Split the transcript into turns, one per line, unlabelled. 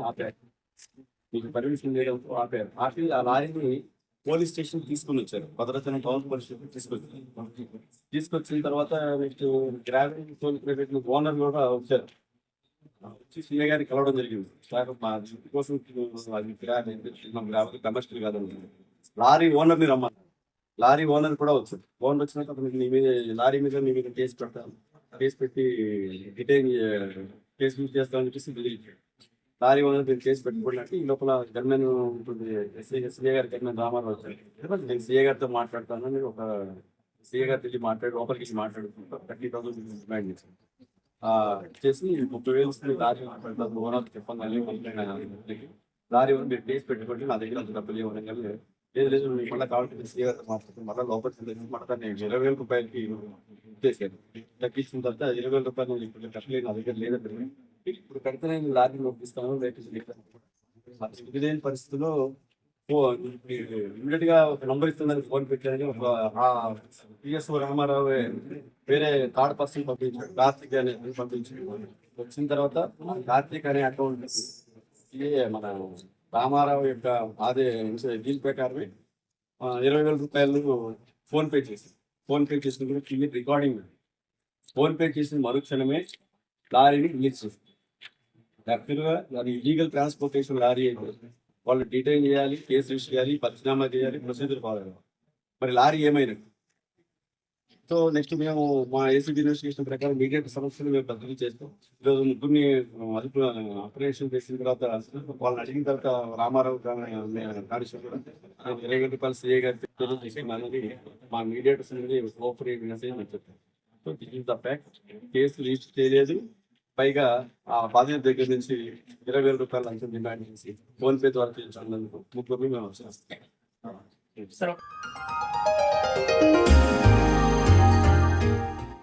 ఆపారు. మీకు పర్మిషన్ లేదంటూ ఆపారు. ఆపి ఆ లారీని పోలీస్ స్టేషన్ తీసుకుని వచ్చారు. భద్రాచలం టౌన్ పోలీస్ స్టేషన్ తీసుకొచ్చిన తర్వాత next gravel toll private owner కూడా వచ్చారు. వచ్చి సీఏ గారిని కలవడం జరిగింది. సార్ మా ఇంటి కోసం అది గ్రావెల్ కమర్షియల్ కాదండి, లారీ ఓనర్ని రమ్మన్నారు. లారీ ఓనర్ కూడా వచ్చారు. ఓనర్ వచ్చినాక అతనికి నీ మీద లారీ మీద నీ మీద కేసు పెడతాను, కేసు పెట్టి డిటైన్ కేసు యూజ్ చేస్తామని చెప్పేసి తెలియదు. లారీ ఓనర్ మీరు కేసు పెట్టుకున్నట్టు ఈ లోపల గవర్నమెంట్ ఉంటుంది. సీఏ గారి గవర్నమెంట్ రామారావు వచ్చారు. నేను సీఏ గారితో మాట్లాడతాను అని ఒక సీఏ గారితో వెళ్ళి మాట్లాడి లోపలికి మాట్లాడుకుంటూ 30,000 డిమాండ్ చేశాను. చేసి 30,000 లారీ మాట్లాడతాను ఓనర్ చెప్పండి. లారీ ఓనర్ మీరు కేసు పెట్టుకోండి, నా దగ్గర అంత డబ్బులు ఇవ్వడం లేదు మళ్ళీ కావాలంటే సీఏ గారితో మాట్లాడుతుంది. మళ్ళీ లోపలికి మళ్ళీ నేను 20,000 రూపాయలకి ఇచ్చేసాను. తగ్గించిన తర్వాత 20,000 రూపాయలు ఇప్పుడు కట్టలేదు, నా దగ్గర లేదంటే ఇప్పుడు కడితే నేను లారీ నొప్పిస్తాను లేని పరిస్థితిలో ఇమీడియట్ గా ఒక నంబర్ ఇస్తుందని ఫోన్ పెట్టారని ఒక పిఎస్ఓ రామారావు వేరే థర్డ్ పర్సన్ పంపించాడు, కార్తిక్ అనే పంపించాడు. వచ్చిన తర్వాత కార్తిక్ అనే అకౌంట్ మన రామారావు యొక్క అదే డీల్ ప్రకారమే 20,000 రూపాయలు ఫోన్ పే చేసిన కూడా క్లియర్ రికార్డింగ్. ఫోన్ పే చేసిన మరుక్షణమే లారీని రిలీజ్ చేస్తుంది. యాక్చువల్గా అది ఇల్లీగల్ ట్రాన్స్పోర్టేషన్ లారీ అయితే వాళ్ళు డిటైన్ చేయాలి, కేసు రిజిస్టర్ చేయాలి, పంచనామా చేయాలి, ప్రొసీజర్ ఫాలో అవ్వాలి. మరి లారీ ఏమైనట్టు? సో నెక్స్ట్ మేము మా ఏసీబీ ఇన్వెస్టిగేషన్ ప్రకారం మీడియా సమస్యలు మేము బదిలీ చేస్తాం. ఈరోజు ముగ్గురిని అదుపు ఆపరేషన్ చేసిన తర్వాత వాళ్ళని అడిగిన తర్వాత రామారావు కానిస్టేబుల్ కూడా 20,000 రూపాయలు సీఏ గారి అనేది మా మీడియేటర్స్ నుండి కోఆపరేట్ మెసేజ్ అని చెప్పారు. So this is the fact. Case register చేయలేదు, పైగా ఆ బాధిత దగ్గర నుంచి 20,000 రూపాయలు అంతా డిమాండ్ చేసి ఫోన్ పే ద్వారా చేయించుకున్నందుకు ముగ్గురిని మేము చేస్తాం.